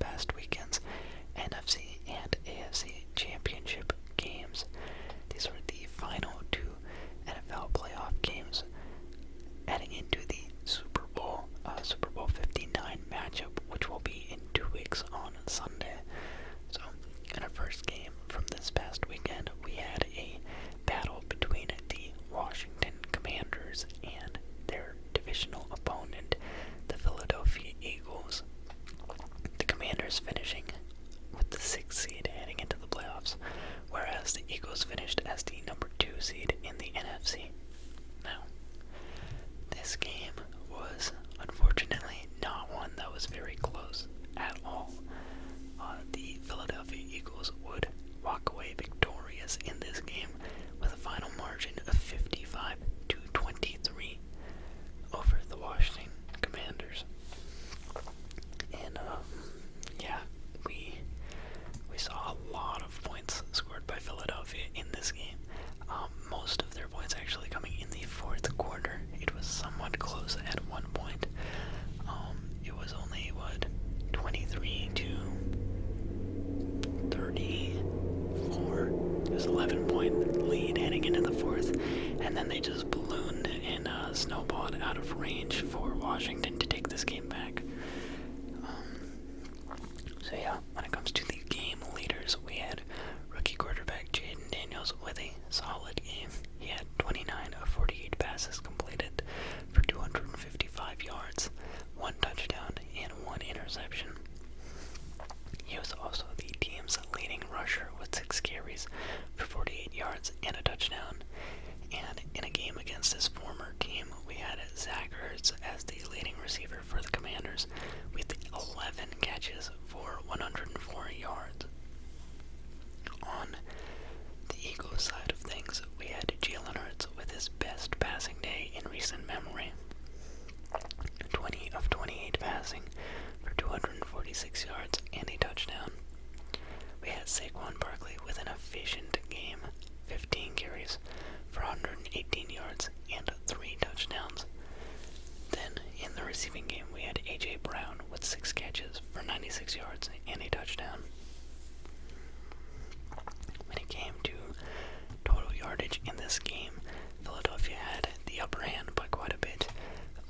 past weekend's NFC and AFC Championship games. These were the final two NFL playoff games heading into the Super Bowl, Super Bowl 59 matchup, which will be in 2 weeks on Sunday. So, in our first game from this past weekend, we had a battle between the Washington Commanders and their divisional opponent, the Philadelphia Eagles. The Commanders finishing with the 6th seed heading into the playoffs, whereas the Eagles finished as the number 2 seed in the NFC. Now, this game was unfortunately not one that was very close at all. The Philadelphia Eagles would walk away victorious in this game with a final margin of 55-23 over the Washington Commanders. And we saw a lot of points scored by Philadelphia in this game. Most of their points actually coming in the fourth quarter. It was somewhat close at one point. It was only 23-34. It was 11-point lead heading into the fourth, and then they just ballooned and snowballed out of range for Washington to take this game back. So yeah, when it comes to the game leaders, we had rookie quarterback Jaden Daniels with a solid game. He had 29 of 48 passes completed for 255 yards, 1 touchdown, and 1 interception. He was also the team's leading rusher with 6 carries for 48 yards and a touchdown. And in a game against his former team, we had Zach Ertz as the leading receiver for the Commanders with 11 catches for 104 yards. On the Eagles side of things, we had Jalen Hurts with his best passing day in recent memory. 20 of 28 passing for 246 yards and a touchdown. We had Saquon Barkley with an efficient game, 15 carries for 118 yards and 3 touchdowns. Then, in the receiving game, we had A.J. Brown with 6 catches for 96 yards and a touchdown. When it came to total yardage in this game, Philadelphia had the upper hand by quite a bit,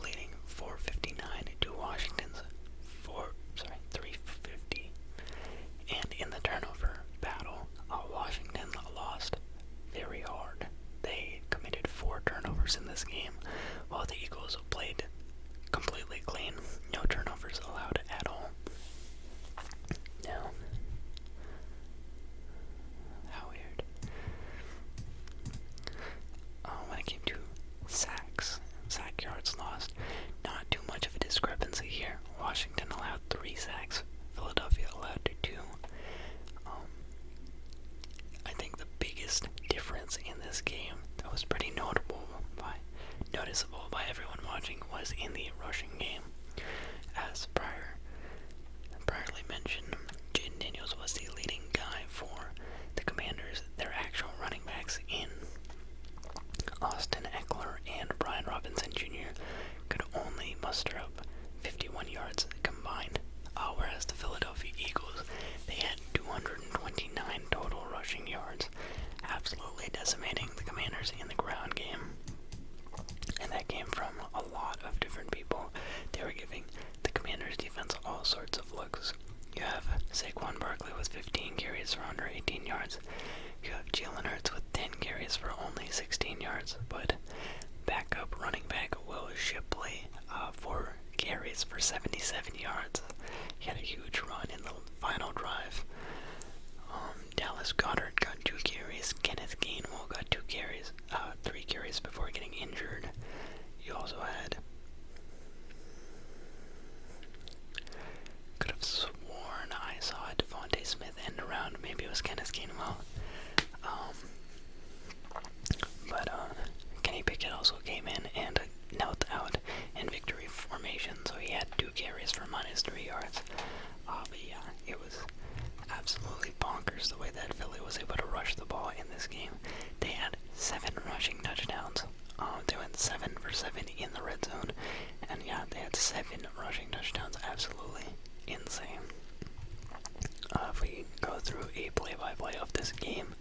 leading 459 to Washington's 350. And in the turnover battle, Washington lost very hard. They committed 4 turnovers in this game, while the Eagles played completely clean. No turnovers allowed at all. Now, how weird. When it came to sack yards lost, not too much of a discrepancy here. Washington allowed 3 sacks. Philadelphia allowed 2. I think the biggest difference in this game that was pretty noticeable by everyone watching was in the rushing game. As priorly mentioned, Jaden Daniels was the leading guy for the Commanders. Their actual running backs in Austin Eckler and Brian Robinson Jr. could only muster up 51 yards combined, whereas the Philadelphia Eagles, they had 229 total rushing yards, absolutely decimating the Commanders in the ground game. And that came from a lot of different people. They were giving the Commanders defense all sorts of looks. You have Saquon Barkley with 15 carries for 118 yards. You have Jalen Hurts with 10 carries for only 16 yards, but backup running back Will Shipley, 4 carries for 77 yards. He had a huge run in the final drive. Dallas Goedert got 2 carries. Kenneth Gainwell got 3 carries before getting injured. You also had, could have sworn I saw Devontae Smith end around. Maybe it was Kenneth Gainwell. But Kenny Pickett also came in and knelt out in victory formation, so he had 2 carries for -3 yards. But yeah, it was absolutely bonkers the way that Philly was able to rush the ball in this game. They had 7 rushing touchdowns. They went 7 for 7 in the red zone, and yeah, they had 7 rushing touchdowns. Absolutely insane. play-by-play of this game.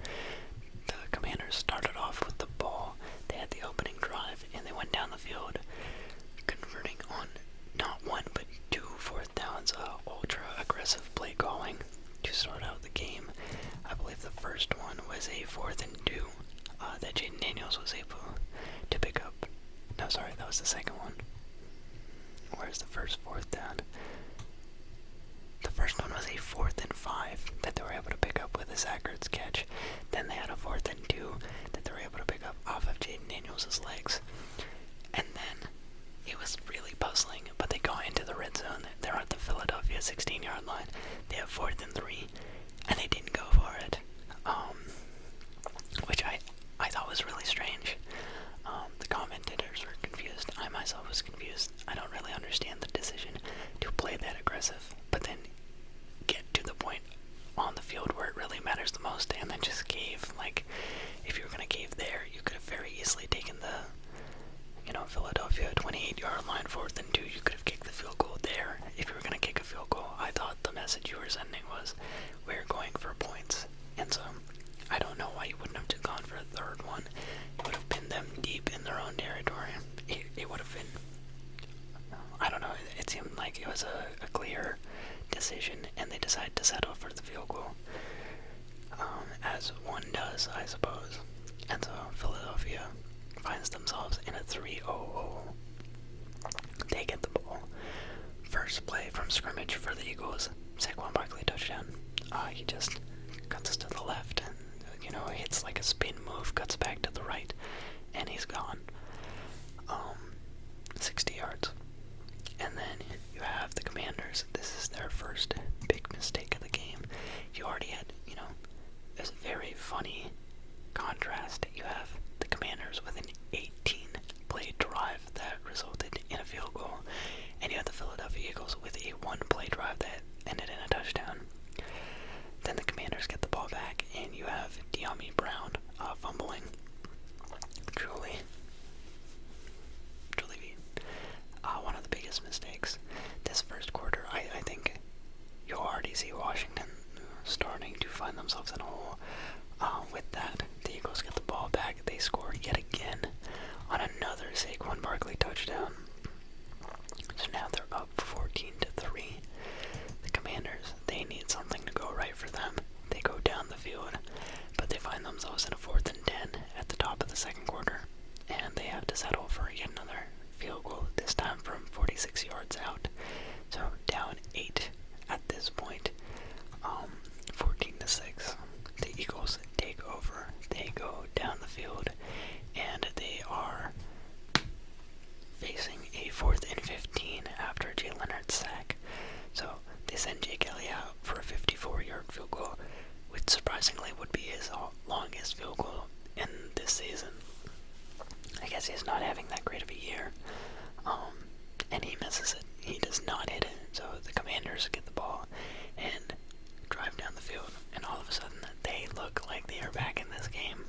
The Commanders started off with the ball. They had the opening drive, and they went down the field, converting on not one but 2 fourth downs. Ultra-aggressive play calling to start out the game. I believe the first one was a 4th and 2 that Jaden Daniels was able to pick up. No, sorry, that was the second one. Where's the first 4th down? The first one was a 4th and 5 that they were able to pick up with a Zach Ertz catch. Then they had a 4th and 2 that they were able to pick up off of Jaden Daniels' legs. And then it was really puzzling, but they got into the red zone. They're at the Philadelphia 16-yard line. They have 4th and 3, and they didn't go for it, which I thought was really strange. The commentators were confused. I myself was confused. I don't really understand the decision to play that aggressive, but then get to the point on the field where it really matters the most, and then just cave. Like, if you were going to cave there, you could have very easily taken the, Philadelphia 28-yard line, 4th and 2. You could have kicked the field goal there. If you were going to kick a field goal, I thought the message you were sending was, we're going for points. And so, I don't know why you wouldn't have gone for a third one. You would have pinned them deep in their own territory. It would have been, I don't know, it seemed like it was a clear decision, and they decided to settle for the field goal. As one does, I suppose. And so, Philadelphia finds themselves in a 3-0 hole. They get the ball. First play from scrimmage for the Eagles. Saquon Barkley touchdown. He just cuts to the left and, hits like a spin move, cuts back to the right, and he's gone. 60 yards. And then you have the Commanders. This is their first big mistake of the game. You already had, this very funny contrast. You have the Commanders with an 18-play drive that resulted in a field goal, and you have the Philadelphia Eagles with a 1-play drive that ended in a touchdown. Then the Commanders get the ball back, and you have De'Ami Brown fumbling. Truly one of the biggest mistakes this first quarter. I think you'll already see Washington starting to find themselves in a hole. With that, the Eagles get the ball back. They score yet again on another Saquon Barkley touchdown. So now they're up 14-3. The Commanders, they need something to go right for them. They go down the field, but they find themselves in a 4th and 10 at the top of the second quarter, and they have to settle for yet another field goal, this time from 46 yards out. So down 8 at this point, 14-6. The Eagles take over. They go down the field, and they are facing a 4th and 15 after Jalen Hurts' sack. So they send Jake Elliott out for a 54-yard field goal, which surprisingly would be his longest field goal in this season. I guess he's not having that great of a year, and he misses it. He does not hit it. So the Commanders get the ball and drive down the field, and all of a sudden they look like they are back in this game.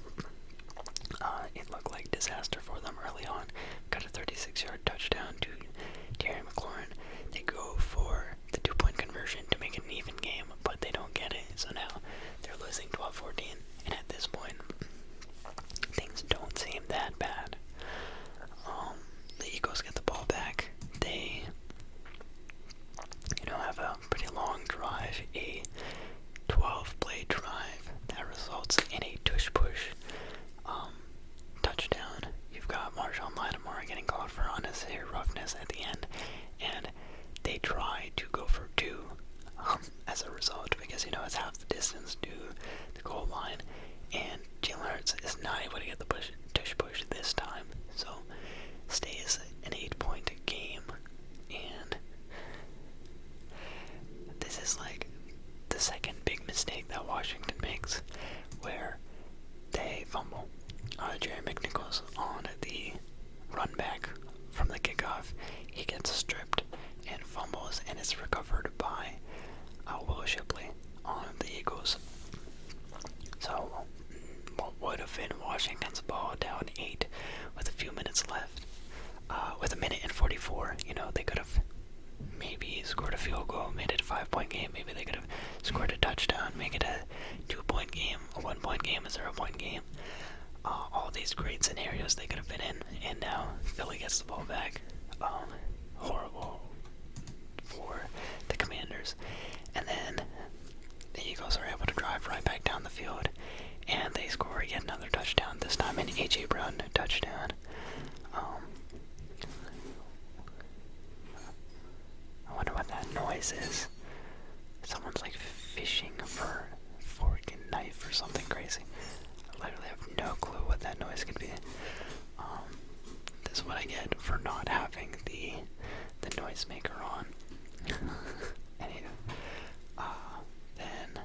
It looked like disaster for them early on. Got a 36-yard touchdown to Terry McLaurin. They go for the 2-point conversion to make it an even game, but they don't get it. So now they're losing 12-14, and at this point, things don't seem that bad. The Eagles get the ball back. They, have a pretty long drive, a 12-play drive that results in a tush-push touchdown. You've got Marshawn Lattimore getting called for unnecessary roughness at the end, and they try to go for 2 as a result, because it's half the distance to the goal line, and Jalen Hurts is not able to get the tush-push this time, so stays an 8-point game. And this is like the second big mistake that Washington makes, where they fumble. Jerry McNichols on the run back from the kickoff, he gets stripped and fumbles, and it's recovered by Will Shipley on the Eagles. So what would have been Washington's ball down 8 with a few minutes left, with a minute and 44, they could have maybe scored scored a field goal, made it a 5-point game. Maybe they could have scored a touchdown, make it a 2-point game, a 1-point game, a 0-point game. All these great scenarios they could have been in, and now Philly gets the ball back. Horrible for the Commanders. And then the Eagles are able to drive right back down the field, and they score yet another touchdown, this time an A.J. Brown touchdown. I wonder what that noise is. Someone's like fishing for a fork and knife or something crazy. I literally have no clue what that noise could be. This is what I get for not having the noisemaker on. Anyway, then,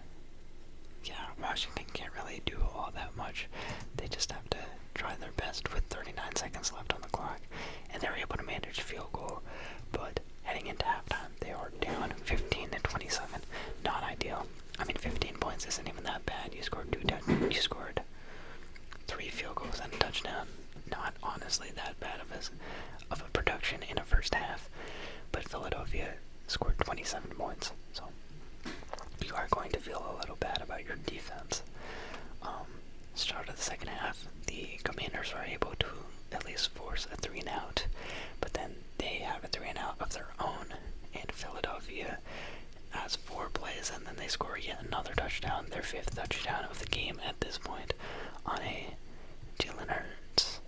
yeah, Washington can't really do all that much. They just have to try their best with 39 seconds left on the clock, and they're able to manage a field goal, but heading into halftime, they are down 15-27. Not ideal. I mean, 15 points isn't even that bad. You scored 3 field goals and a touchdown. Not honestly that bad of a production in a first half, but Philadelphia scored 27 points, so you are going to feel a little bad about your defense. Start of the second half, the Commanders are able to at least force a 3-and-out, but then they have a 3-and-out of their own, and Philadelphia has 4 plays, and then they score yet another touchdown, their 5th touchdown of the game at this point, on a Jalen Hurts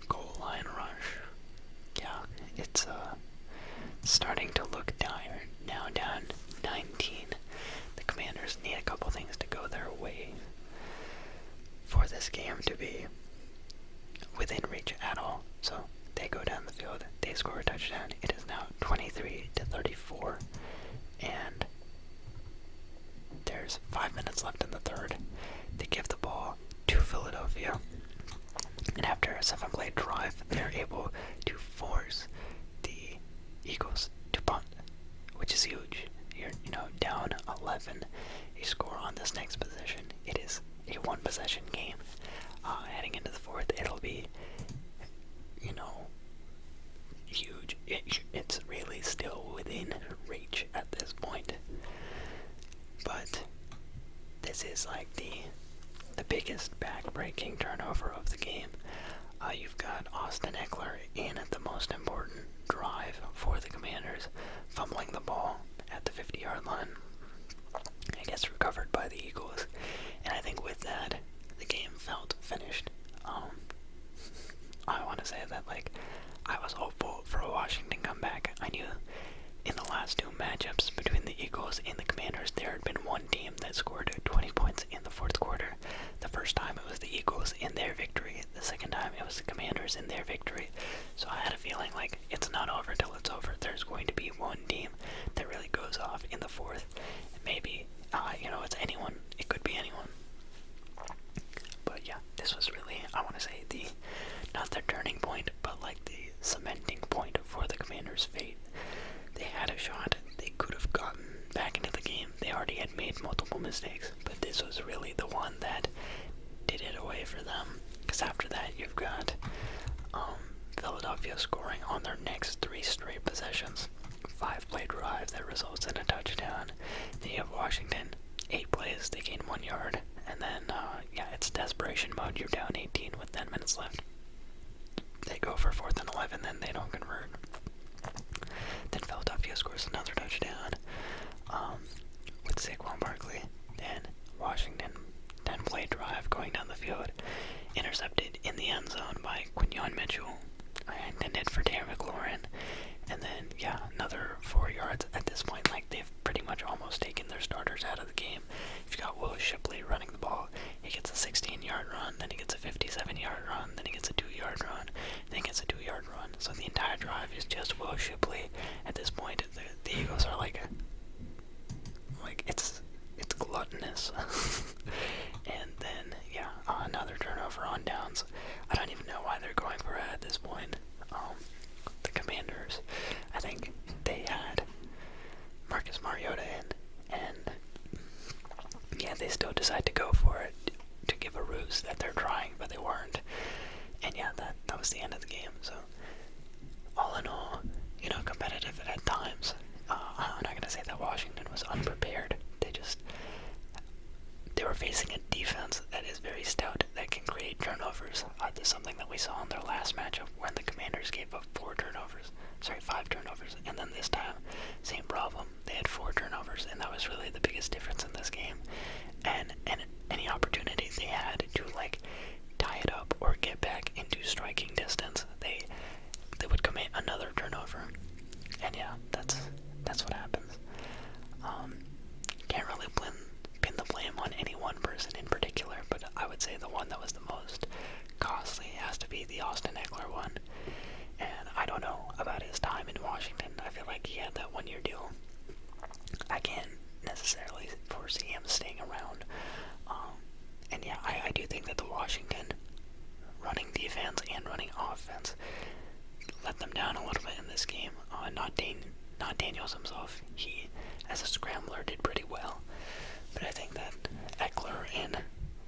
goal line rush. Yeah, it's starting to look dire. Now down 19. The Commanders need a couple things to go their way for this game to be within reach at all. So they go down the field, they score a touchdown. It is now 23-34, and there's 5 minutes left in the third. They give the ball to Philadelphia, and after a 7-play drive, they're able to force the Eagles to punt, which is huge. You're, down 11. You score on this next possession. It is a 1-possession game. Heading into the fourth, it'll be, huge. It's really still within reach at this point. But this is like the biggest back-breaking turnover of the game. You've got Austin Eckler in at the most important drive for the Commanders, fumbling the ball at the 50-yard line. It gets recovered by the Eagles, and I think with that, the game felt finished. I want to say that, I was hopeful for a Washington comeback. I knew in the last 2 matchups between the Eagles and the Commanders, there had been one team that scored 20 points in the fourth quarter. The first time it was the Eagles in their victory. The second time it was the Commanders in their victory. So I had a feeling like it's not over till it's over. There's going to be one team that really goes off in the fourth. Maybe, it's anyone. It could be anyone. But yeah, this was really, I want to say, not their turning point, but the cementing point for the Commanders' fate. They had a shot. They could have gotten back into the game. They already had made multiple mistakes, but this was really the one that did it away for them. Because after that, you've got Philadelphia scoring on their next 3 straight possessions. 5-play drive that results in a touchdown. Then you have Washington, 8 plays, they gain 1 yard. And then, it's desperation mode. You're down 18 with 10 minutes left. They go for 4th and 11, then they don't convert. Then Philadelphia scores another touchdown with Saquon Barkley. Then Washington, 10-play drive going down the field, intercepted in the end zone by Quinyon Mitchell, intended for Terry McLaurin. And then, another 4 yards at this point. They've pretty much almost taken their starters out of the game. You've got Will Shipley running the ball. He gets a 16-yard run, then he gets a 57-yard run, then he gets a 2-yard run, then he gets a 2-yard run. So the entire drive is just Will Shipley. At this point, the Eagles are it's gluttonous. And then, another turnover on downs. I don't even know why they're going for it at this point. The Commanders, I think they had Marcus Mariota in, and they still decide to go for it to give a ruse that they're trying, but they weren't. And that was the end of the game. So all in all, competitive at times. one person in particular, but I would say the one that was the most costly has to be the Austin Eckler one. And I don't know about his time in Washington. I feel like he had that 1-year deal. I can't necessarily foresee him staying around. And yeah, I do think that the Washington running defense and running offense let them down a little bit in this game. Not Daniels himself. He, as a scrambler, did pretty well. But I think that Eckler and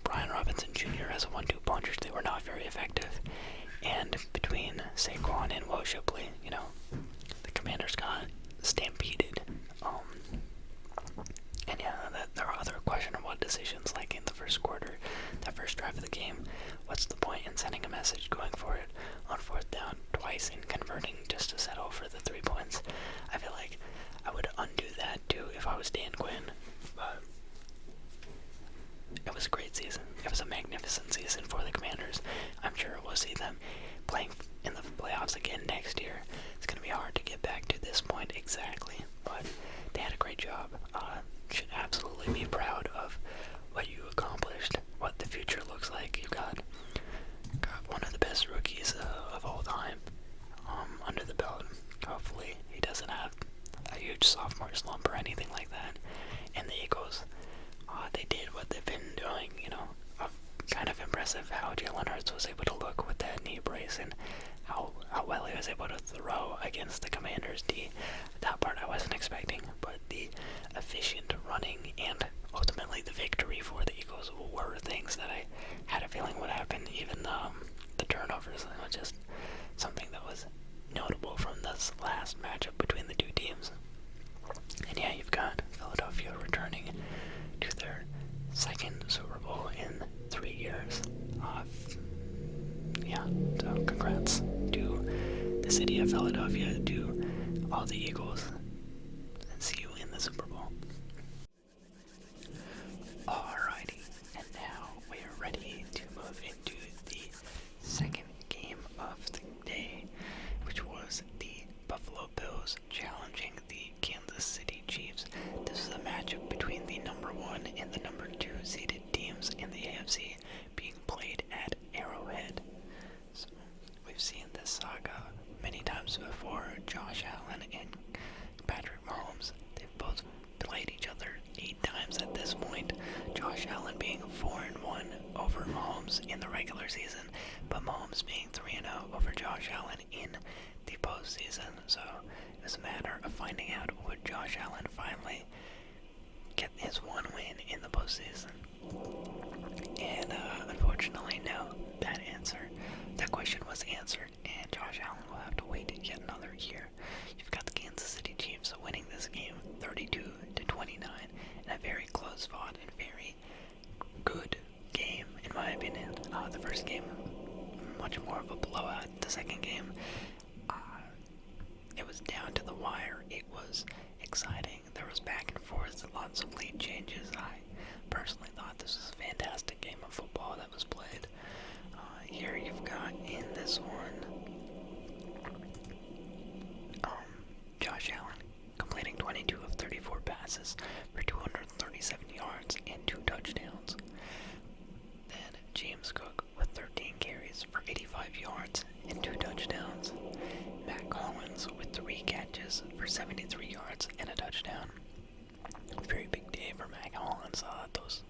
Brian Robinson Jr. as a 1-2 punchers, they were not very effective. And between Saquon and Will Shipley, the Commanders got stampeded. And yeah, there are other questionable decisions, like in the first quarter, that first drive of the game. What's the point in sending a message going for it on 4th down twice and converting just to settle for the 3 points? I feel like I would undo that too if I was Dan Quinn. But it was a great season. It was a magnificent season for the Commanders. I'm sure we'll see them playing in the playoffs again next year. It's going to be hard to get back to this point exactly, but they had a great job. Should absolutely be proud of what you accomplished, what the future looks like. You got one of the best rookies of all time under the belt. Hopefully he doesn't have a huge sophomore slump or anything like that. And the Eagles, they did what they've been doing, kind of impressive how Jalen Hurts was able to look with that knee brace and how well he was able to throw against the Commanders D. That part I wasn't expecting, but the efficient running and ultimately the victory for the Eagles were things that I had a feeling would happen. Even the turnovers was just something that was notable from this last matchup between the two teams. And yeah, you've got Philadelphia returning to their second Super Bowl in 3 years. Yeah, so congrats to the city of Philadelphia, to all the Eagles, and see you in the Super Bowl. Alrighty, and now we are ready to move into the second game of the day, which was the Buffalo Bills challenging the Kansas City Chiefs. This is a matchup between the number 1 and the number 2 seeded teams in the AFC being played at Arrowhead. So we've seen this saga many times before. Josh Allen and Patrick Mahomes, they've both played each other 8 times at this point. Josh Allen being 4-1 over Mahomes in the regular season, but Mahomes being 3-0 over Josh Allen in the postseason. So it was a matter of finding out, would Josh Allen finally get his one win in the postseason? And unfortunately, no. That question was answered, and Josh Allen will have to wait yet another year. You've got the Kansas City Chiefs winning this game 32-29 in a very close fought and very good game, in my opinion. The first game, much more of a blowout. The second game, it was down to the wire. It was exciting. There was back and forth, lots of lead changes. I personally thought this was a fantastic game of football that was played. Here you've got in this one, Josh Allen completing 22 of 34 passes for 237 yards and 2 touchdowns. Then James Cook with 13 carries for 85 yards and 2 touchdowns. Matt Collins with 3 catches for 73 yards and a touchdown. Very big day for Matt Collins. Those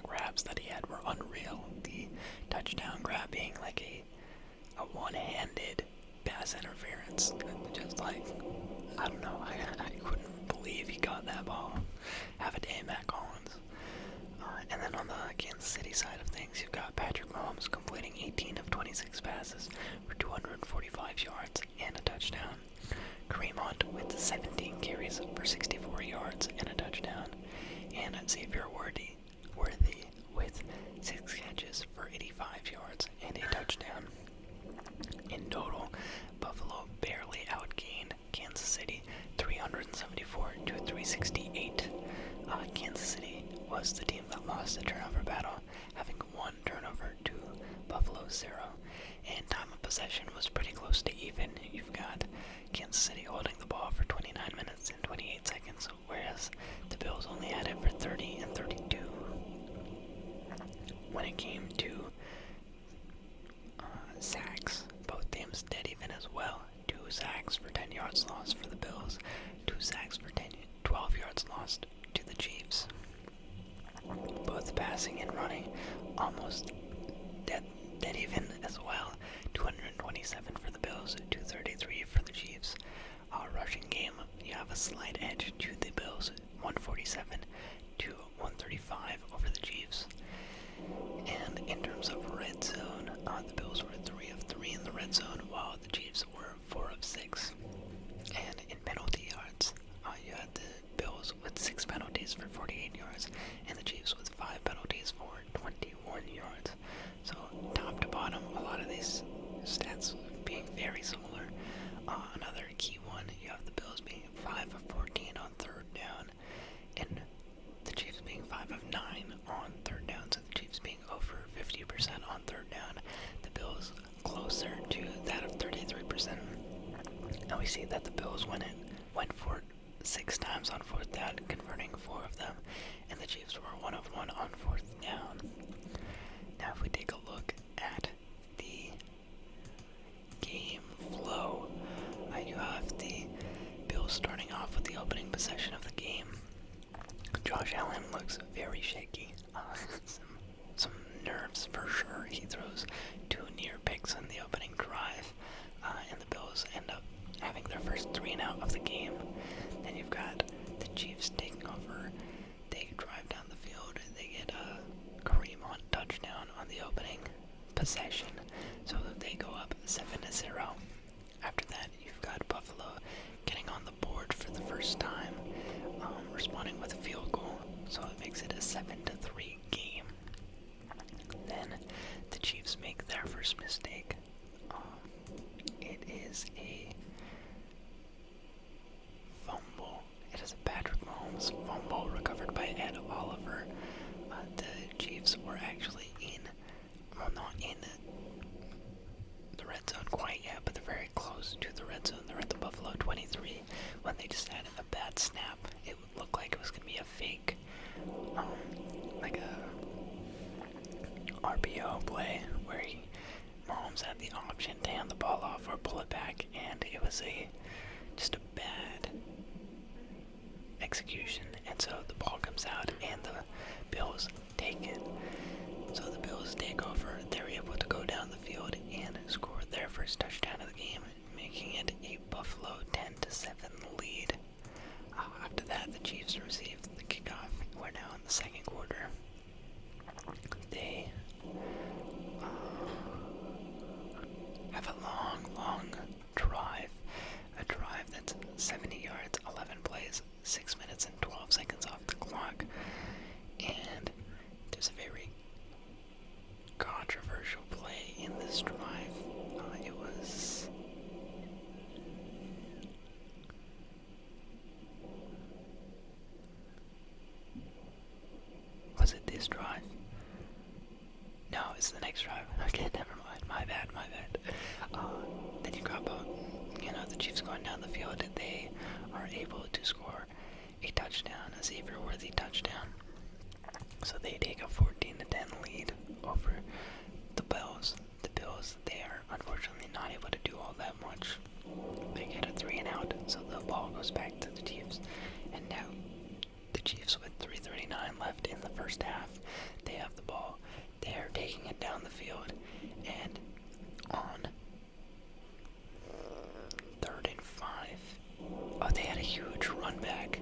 grabs that he had were unreal. The touchdown grab being like a one-handed pass interference. Just like, I don't know, I couldn't believe he got that ball. Have a day, Matt Collins. And then on the Kansas City side of things, you've got Patrick Mahomes completing 18 of 26 passes for 245 yards and a touchdown. Kareem Hunt with 17 carries for 64 yards and a touchdown. And Xavier Worthy with 6 catches for 85 yards and a touchdown. In total, Buffalo barely outgained Kansas City 374 to 368. Kansas City was the team that lost the turnover battle, having 1 turnover to Buffalo's 0. And time of possession was pretty close to even. You've got Kansas City holding the ball for 29 minutes and 28 seconds, whereas the Bills only had it for 30 and 32. lost to the Chiefs. Both passing and running almost dead even as well. 227 for the Bills, 233 for the Chiefs. Rushing game, you have a slight edge to the Bills, 147 to 135 over the Chiefs. And in terms of red zone, the Bills were 3 of 3 in the red zone, while the Chiefs were 4 of 6. And in penalty yards, you had the Bills with 6 penalties for 48 yards, and the Chiefs with 5 penalties for 21 yards. So top to bottom, a lot of these stats being very similar. Another key one, you have the Bills being 5 of 14 on third down, and the Chiefs being 5 of 9 on third down. So the Chiefs being over 50% on third down, the Bills closer to that of 33%. And we see that the Bills went for it 6 times on fourth down, converting 4 of them, and the Chiefs were 1 of 1 on fourth down. Now if we take a look at the game flow, you have the Bills starting off with the opening possession of the game. Josh Allen looks very shaky. Some nerves for sure. He throws 2 near picks in the opening drive, and the Bills end up having their first 3 and out of the game. Then you've got the Chiefs taking over. They drive down the field. They get a Kareem Hunt touchdown on the opening possession, so they go up 7-0. After that, you've got Buffalo getting on the board for the first time, responding with a field goal, so it makes it a 7-3 game. Then the Chiefs make their first mistake. It is a fumble. It is a Patrick Mahomes fumble recovered by Ed Oliver. The Chiefs were actually not in the red zone quite yet, but they're very close to the red zone. They're at the Buffalo 23 when they just had a bad snap. It would look like it was going to be a fake, like a RPO play where Mahomes had the option to hand the ball off or pull it back, and it was just a bad execution, and so the ball comes out and the Bills take it. So the Bills take over. They're able to go down the field and score their first touchdown of the game, making it a Buffalo 10-7 lead. After that, the Chiefs receive the kickoff. We're now in the second quarter. They have a long drive. A drive that's 70 yards, 11 plays, 6 minutes and 12 seconds off the clock. And there's a very controversial play in this drive. Was it this drive? No, it's the next drive. Okay, never mind. My bad. Then you got the Chiefs going down the field, and they are able to score a touchdown, a Xavier-worthy touchdown. So they take a 14-10 lead over the Bills. The Bills, they are unfortunately not able to do all that much. They get a 3 and out, so the ball goes back to the Chiefs. And now the Chiefs, with 3:39 left in the first half, they have the ball. They are taking it down the field, and on 3rd and 5. They had a huge run back.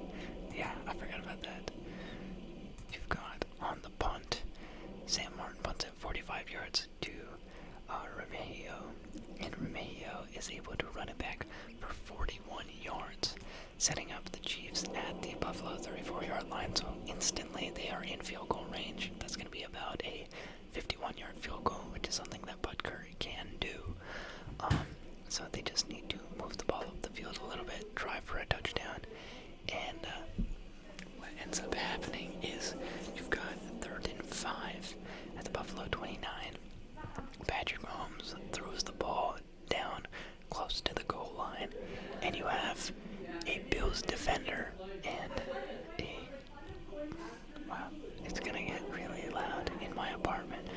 Yeah, I forgot about that. You've got on the punt, Sam Martin punts it 45 yards to Remigio, and Remigio is able to run it back for 41 yards, setting up the Chiefs at the Buffalo 34-yard line. So instantly they are in field goal range. That's going to be about a 51-yard field goal, which is something that Butker can do. So they just need to move the ball up the field a little bit, try for a touchdown, and what ends up happening is you've got 3rd and 5 at the Buffalo 29. Patrick Mahomes throws the ball down close to the goal line, and you have a Bills defender and wow, it's gonna get really loud in my apartment.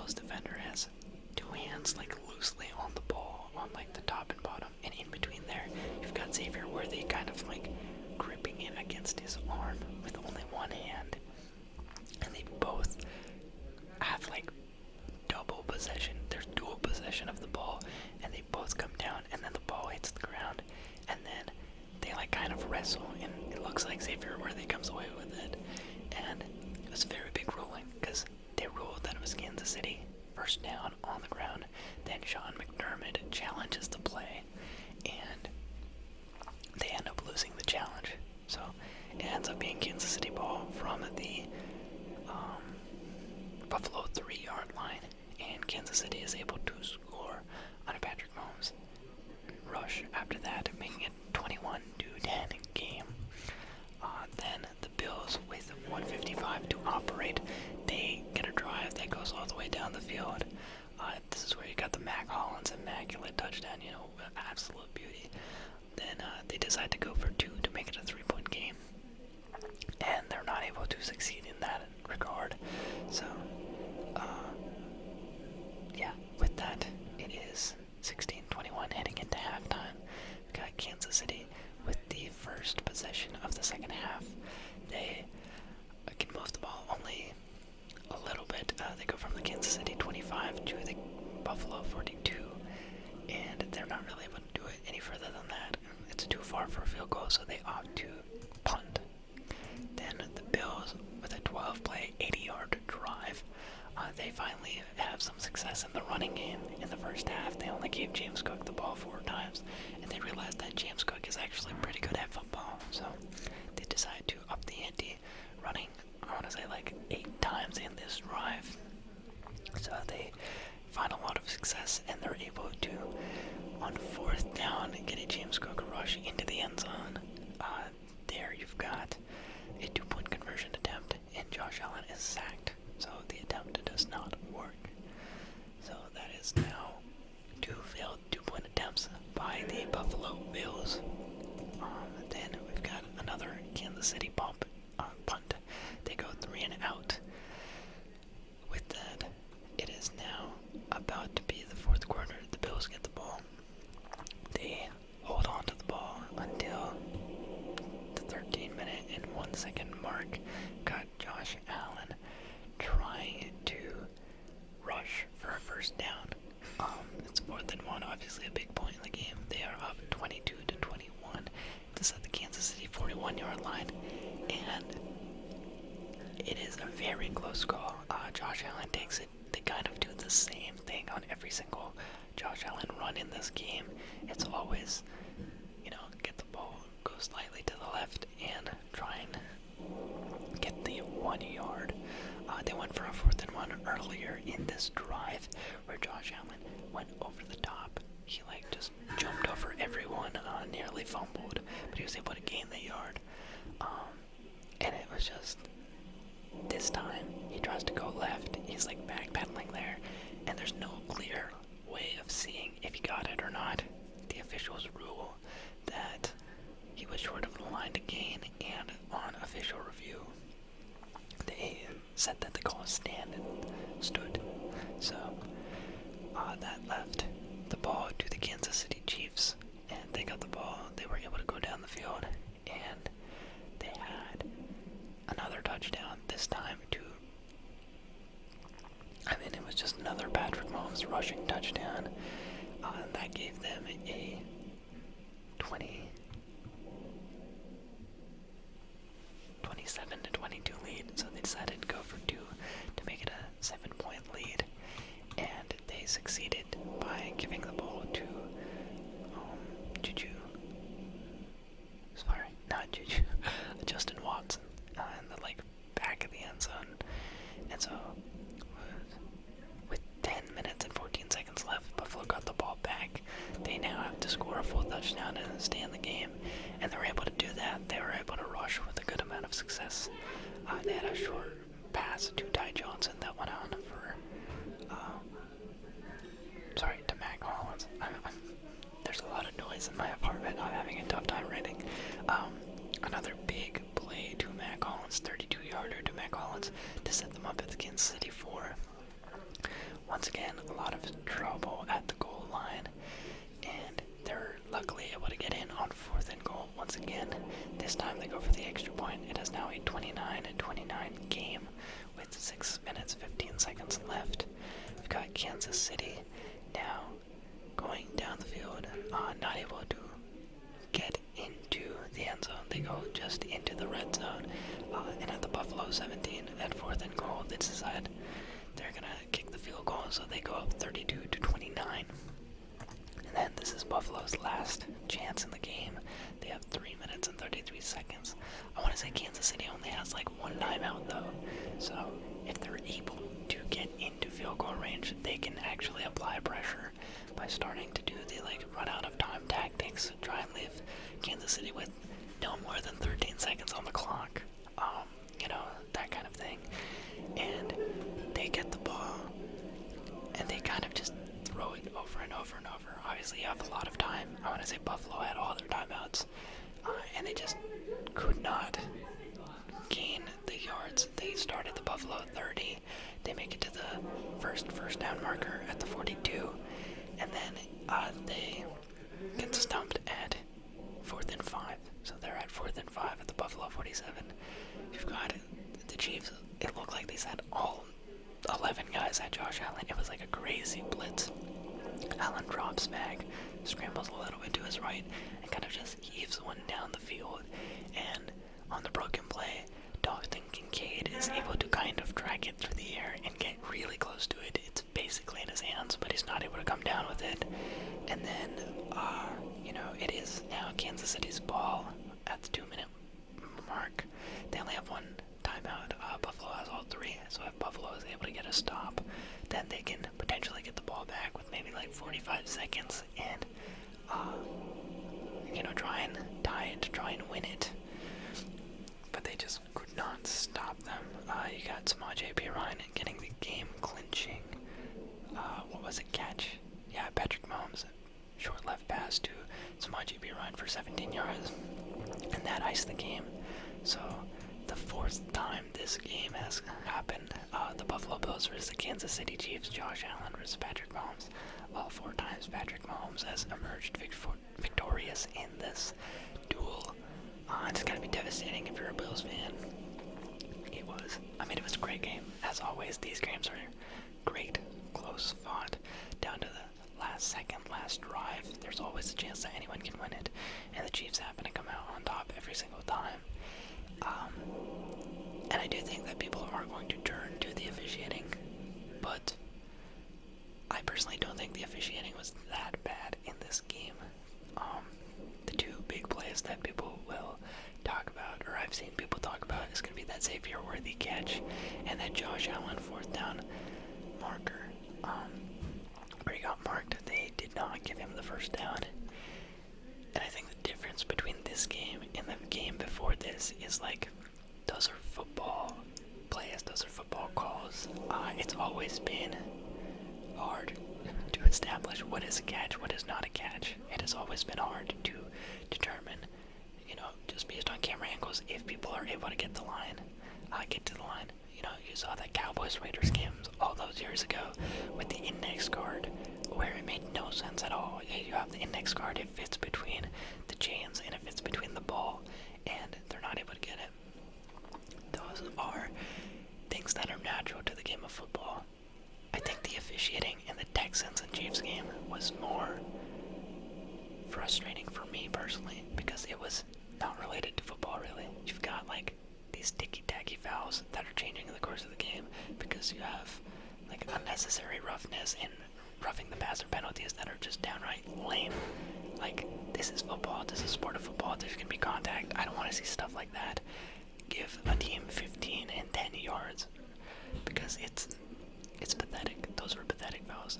Bills defender has two hands like loosely on the ball, on like the top and bottom, and in between there, you've got Xavier Worthy kind of like gripping it against his arm with only one hand, and they both have like double possession. There's dual possession of the ball, and they both come down, and then the ball hits the ground, and then they like kind of wrestle, and it looks like Xavier Worthy comes away with it, and it was a very big ruling because they ruled that it was Kansas City first down on the ground. Then Sean McDermott challenges the play, and they end up losing the challenge. So it ends up being Kansas City ball from the Buffalo 3-yard line, and Kansas City is able to score on a Patrick Mahomes rush after that, making it 21-10 game. Then the Bills, with 1:55 to operate, they get a drive that goes all the way down the field. This is where you got the Mac Hollins immaculate touchdown, absolute beauty. Then they decide to go for 2 to make it a 3-point game, and they're not able to succeed in that regard. So, with that, it is 16-21 heading into halftime. We got Kansas City with the first possession of the second half. They can move the ball only a little bit. They go from the Kansas City 25 to the Buffalo 42, and they're not really able to do it any further than that. It's too far for a field goal, so they opt to punt. Then the Bills, with a 12-play, 80-yard drive, they finally have some success in the running game. In the first half, they only gave James Cook the ball 4 times, and they realized that James Cook is actually pretty good at football, so they decide to up the ante, running, I want to say, like 8 times in this drive. So they find a lot of success, and they're able to, on 4th down, get a James Cook rush into the end zone. There you've got a 2-point conversion attempt, and Josh Allen is sacked. So the attempt does not work. So that is now 2 failed 2-point attempts by the Buffalo Bills. Then we've got another Kansas City punt. They go 3 and out. With that, it is now about to be the 4th quarter. The Bills get the ball. They hold on to the ball until the 13-minute and 1-second mark. Got Josh Allen trying to rush for a first down. It's 4th and 1, obviously a big point in the game. They are up 22-21. This is at the Kansas City 41-yard line, and it is a very close call. Josh Allen takes it. They kind of do the same thing on every single Josh Allen run in this game. It's always, get the ball, go slightly to the left, and try and get the 1 yard. They went for a 4th and 1 earlier in this drive where Josh Allen went over the top. He just jumped over everyone, nearly fumbled, but he was able to gain the yard. And it was just, this time he tries to go left. He's backpedaling there, and there's no clear way of seeing if he got it or not. The officials rule that he was short of the line to gain, and on official review, they said that the call stand and stood. So that left the ball to the Kansas City Chiefs, and they got the ball. They were able to go down the field, and they had another touchdown, this time it was just another Patrick Mahomes rushing touchdown. That gave them a 27-22 lead, so they decided to go for 2 to make it a 7-point lead, and they succeeded by giving the ball to Justin Watson in the back of the end zone. And so with 10 minutes and 14 seconds left, Buffalo got the ball back. They now have to score a full touchdown and stay in the game, and they were able to do that. They were able to rush with a good amount of success. They had a short pass to Ty Johnson that went on for to Mac Hollins. There's a lot of noise in my apartment. I'm having a tough time writing. Another big play to Mac Hollins, 32-yarder to Mac Hollins to set them up at the Kansas City 4. This time they go for the extra point. It is now a 29-29 game with 6 minutes 15 seconds left. We've got Kansas City now going down the field, not able to get into the end zone. They go just into the red zone, and at the Buffalo 17 at 4th and goal, they decide they're gonna kick the field goal, so they go up 32-29. And then this is Buffalo's last chance in the game. They have 3 minutes and 33 seconds. I want to say Kansas City only has like one timeout though, so if they're able to get into field goal range, they can actually apply pressure by starting to do the run out of time tactics, try and leave Kansas City with no more than 13 seconds on the clock, that kind of thing. And they get the ball, and they kind of just throw it over and over and over. Obviously, you have a lot of time. I want to say Buffalo had all their timeouts, and they just could not gain the yards. They started the Buffalo 30. They make it to the first down marker at the 42, and then they get stumped at 4th and 5. So they're at 4th and 5 at the Buffalo 47. You've got the Chiefs. It looked like they had all 11 guys at Josh Allen. It was like a crazy blitz. Allen drops back, scrambles a little bit to his right, and kind of just heaves one down the field. And on the broken play, Dalton Kincaid is able to kind of drag it through the air and get really close to it. It's basically in his hands, but he's not able to come down with it. And then, it is now Kansas City's ball at the 2-minute mark. They only have one timeout. Buffalo has all 3, so if Buffalo is able to get a stop, then they can potentially get the ball back with maybe 45 seconds and, try and tie it, try and win it. But they just could not stop them. You got Samaje Perine getting the game clinching, catch? Yeah, Patrick Mahomes, short left pass to Samaje Perine for 17 yards, and that iced the game. So the 4th time this game has happened, the Buffalo Bills versus the Kansas City Chiefs, Josh Allen versus Patrick Mahomes. All 4 times Patrick Mahomes has emerged victorious in this duel. It's going to be devastating if you're a Bills fan. It was a great game. As always, these games are great, close fought, down to the last second, last drive. There's always a chance that anyone can win it, and the Chiefs happen to come out on top every single time. And I do think that people are going to turn to the officiating, but I personally don't think the officiating was that bad in this game. The 2 big plays that people will talk about, or I've seen people talk about, is going to be that Xavier Worthy catch and that Josh Allen 4th down marker, where he got marked. They did not give him the first down. And I think the difference between this game and the game before this is those are football plays, those are football calls. It's always been hard to establish what is a catch, what is not a catch. It has always been hard to determine, just based on camera angles, if people are able to get to the line. You saw that Cowboys-Raiders games all those years ago with the index card, where it made no sense at all. You have the index card, it fits between the chains and it fits between the ball, and they're not able to get it. Those are things that are natural to the game of football. I think the officiating in the Texans and Chiefs game was more frustrating for me personally, because it was not related to football really. You've got these ticky-tacky fouls that are changing in the course of the game because you have unnecessary roughness and roughing the passer penalties that are just downright lame. This is football, this is a sport of football, there's gonna be contact. I don't want to see stuff like that. Give a team 15 and 10 yards, because it's pathetic. Those were pathetic fouls.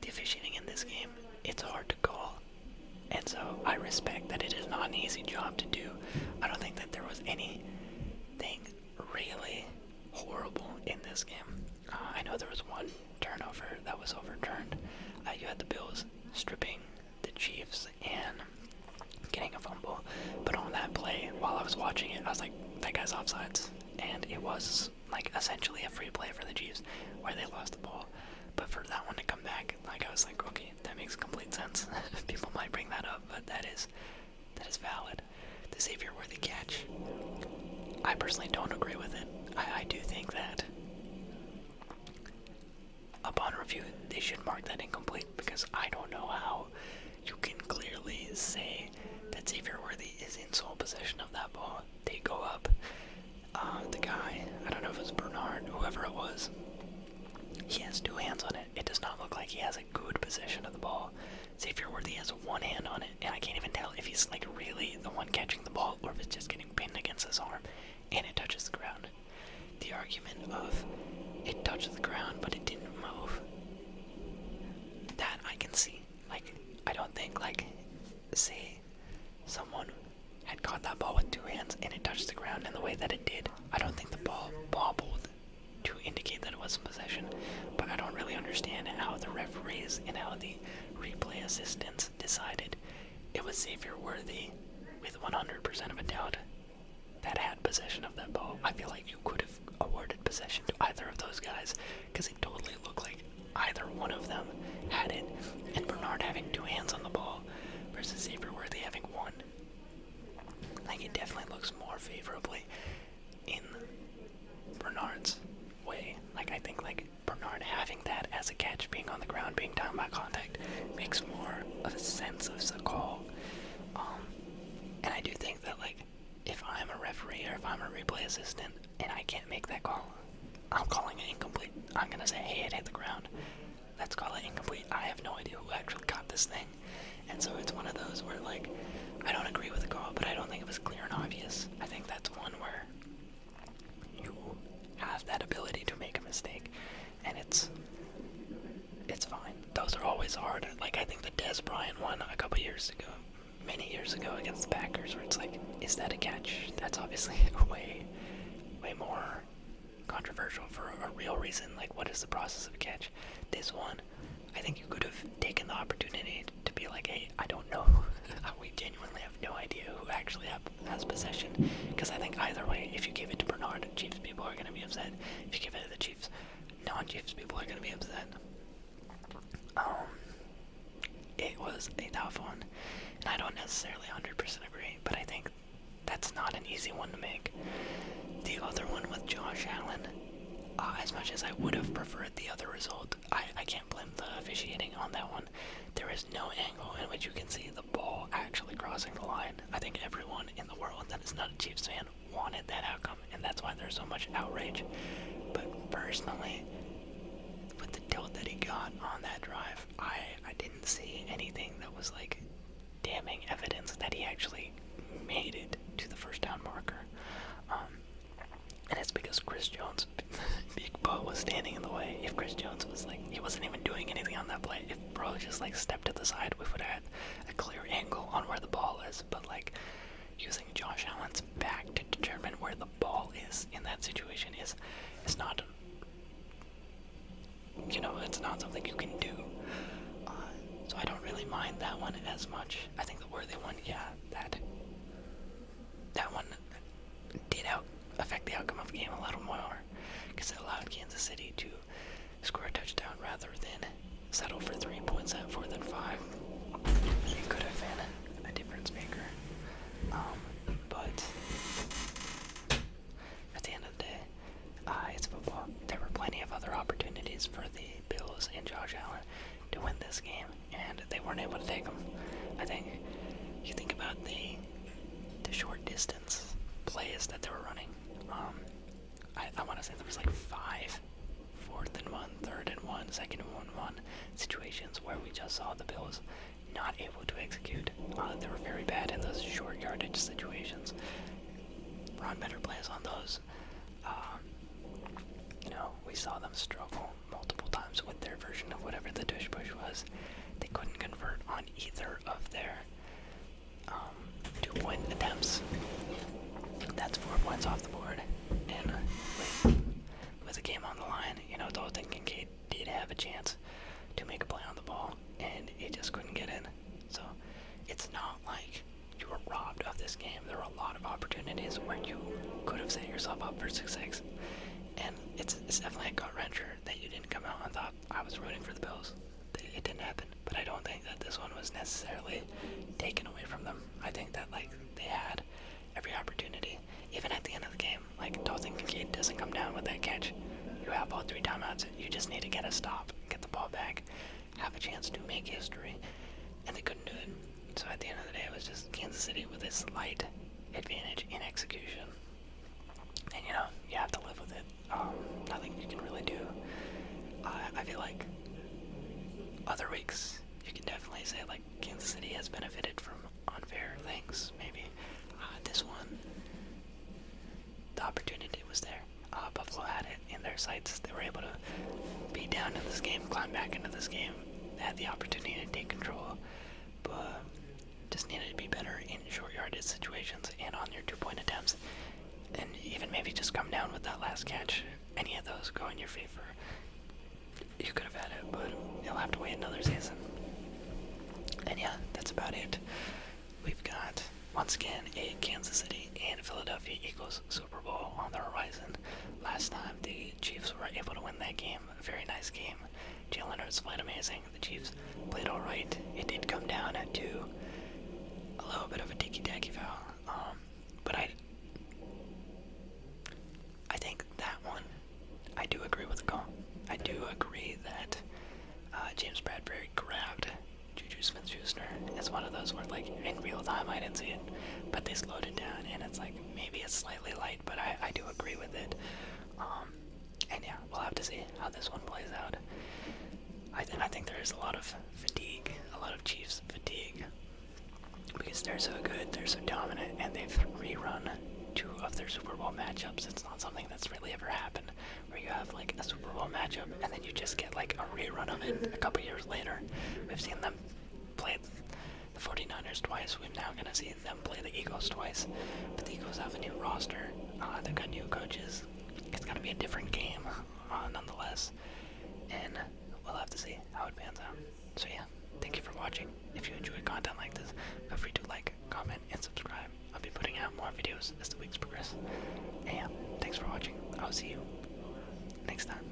The officiating in this game, it's hard to call, and so I respect that it is not an easy job to do. I don't think that there was anything really horrible in this game. I know there was one turnover that was overturned. You had the Bills stripping the Chiefs and getting a fumble, but on that play, while I was watching it, I was like, that guy's offsides, and it was essentially a free play for the Chiefs where they lost the ball. But for that one to come back, I was like, okay, that makes complete sense. People might bring that up, but that is valid. the Xavier Worthy catch, I personally don't agree with it. I do think that upon review, they should mark that incomplete, because I don't know how you can clearly say that Xavier Worthy is in sole possession of that ball. They go up, the guy, I don't know if it was Bernard, whoever it was, he has two hands on it. It does not look like he has a good possession of the ball. Xavier Worthy has one hand on it, and I can't even tell if he's like really the one catching the ball or if it's just getting pinned against his arm and it touches the ground. The argument of it touched the ground but it didn't move, that I can see. Like, I don't think, like, say someone had caught that ball with two hands and it touched the ground in the way that it did, I don't think the ball bobbled to indicate that it was possession. But I don't really understand how the referees and how the replay assistants decided it was Xavier Worthy with 100% of a doubt that had possession of that ball. I feel like you could have awarded possession to either of those guys, because it totally looked like either one of them had it, and Bernard having two hands on the ball versus Xavier Worthy having one. Like, it definitely looks more favorably in Bernard's way. Like, I think, like, Bernard having that as a catch, being on the ground, being down by contact, makes more of a sense of the call. And I do think that, like, if I'm a referee or if I'm a replay assistant and I can't make that call, I'm calling it incomplete. I'm gonna say, hey, it hit the ground. Let's call it incomplete. I have no idea who actually caught this thing. And so it's one of those where, like, I don't agree with the call, but I don't think it was clear and obvious. I think that's one where you have that ability to make a mistake, and it's fine. Those are always hard. Like, I think the Des Bryant one a couple years ago, many years ago against the Packers, where it's like, is that a catch? That's obviously way more controversial for a real reason. Like, what is the process of a catch? This one, I think you could have taken the opportunity to be like, hey, I don't know. We genuinely have no idea who actually has possession. Because I think either way, if you give it to Bernard, Chiefs people are going to be upset. If you give it to the Chiefs, non-Chiefs people are going to be upset. It was a tough one, and I don't necessarily 100% agree, but I think that's not an easy one to make. The other one with Josh Allen, as much as I would have preferred the other result, I can't blame the officiating on that one. There is no angle in which you can see the ball actually crossing the line. I think everyone in the world that is not a Chiefs fan wanted that outcome, and that's why there's so much outrage. But personally, with the tilt that he got on that drive, I didn't see anything that was like damning evidence that he actually made it to the first down marker. And it's because Chris Jones, Big Bo, was standing in the way. If Chris Jones was like, he wasn't even doing anything on that play. If Bro just like stepped to the side, we would have had a clear angle on where the ball is. But like, using Josh Allen's back to determine where the ball is in that situation is not, it's not something you can do. So I don't really mind that one as much. I think the Worthy one, yeah, that one did affect the outcome of the game a little more, because it allowed Kansas City to score a touchdown rather than settle for 3 points at 4th and 5. It could have been a difference maker. But at the end of the day, it's football. There were plenty of other opportunities for the Bills and Josh Allen to win this game, and they weren't able to take them. I think you think about the short distance plays that they were running. I want to say there was like 5 4th and 1, 3rd and 1, 2nd and 1 situations where we just saw the Bills not able to execute. They were very bad in those short yardage situations. Run better plays on those. We saw them struggle multiple times with their version of whatever the tush push was. They couldn't convert on either of their 2-point attempts. That's 4 points off the board. And with the game on the line, Dalton Kincaid did have a chance to make a play on the ball, and he just couldn't get in. So it's not like you were robbed of this game. There were a lot of opportunities where you could have set yourself up for success. And it's definitely a gut-wrencher that you didn't come out and thought, I was rooting for the Bills. It didn't happen. But I don't think that this one was necessarily taken away from them. I think that, they had every opportunity. Even at the end of the game, like Dalton Kincaid doesn't come down with that catch. You have all 3 timeouts. You just need to get a stop, get the ball back, have a chance to make history, and they couldn't do it. So at the end of the day, it was just Kansas City with a slight advantage in execution. And you have to live with it. Nothing you can really do. I feel like other weeks you can definitely say like Kansas City has benefited from unfair things. Maybe this one, the opportunity was there. Buffalo had it in their sights. They were able to be down in this game, climb back into this game. They had the opportunity to take control, but just needed to be better in short yardage situations and on your 2-point attempts. And even maybe just come down with that last catch. Any of those go in your favor. You could have had it, but you'll have to wait another season. And yeah, that's about it. We've got, once again, a Kansas City and Philadelphia Eagles Super Bowl on the horizon. Last time, the Chiefs were able to win that game. A very nice game. Jalen Hurts played amazing. The Chiefs played alright. It did come down to a little bit of a ticky-tacky foul. But I think that one, I do agree with the call. I do agree that James Bradbury grabbed Juju Smith-Schuster. It's one of those where, like, in real time I didn't see it, but they slowed it down, and it's like, maybe it's slightly light, but I do agree with it. And yeah, we'll have to see how this one plays out. I think there is a lot of fatigue, a lot of Chiefs fatigue, because they're so good, they're so dominant, and they've rerun 2 of their Super Bowl matchups. It's not something that's really ever happened, where you have like a Super Bowl matchup and then you just get like a rerun of it a couple years later. We've seen them play the 49ers twice. We're now going to see them play the Eagles twice. But the Eagles have a new roster. They've got new coaches. It's going to be a different game, nonetheless. And we'll have to see how it pans out. So yeah, thank you for watching. If you enjoy content like this, feel free to like, comment, and subscribe. I'll be putting out more videos as the weeks progress. And yeah, thanks for watching. I'll see you next time.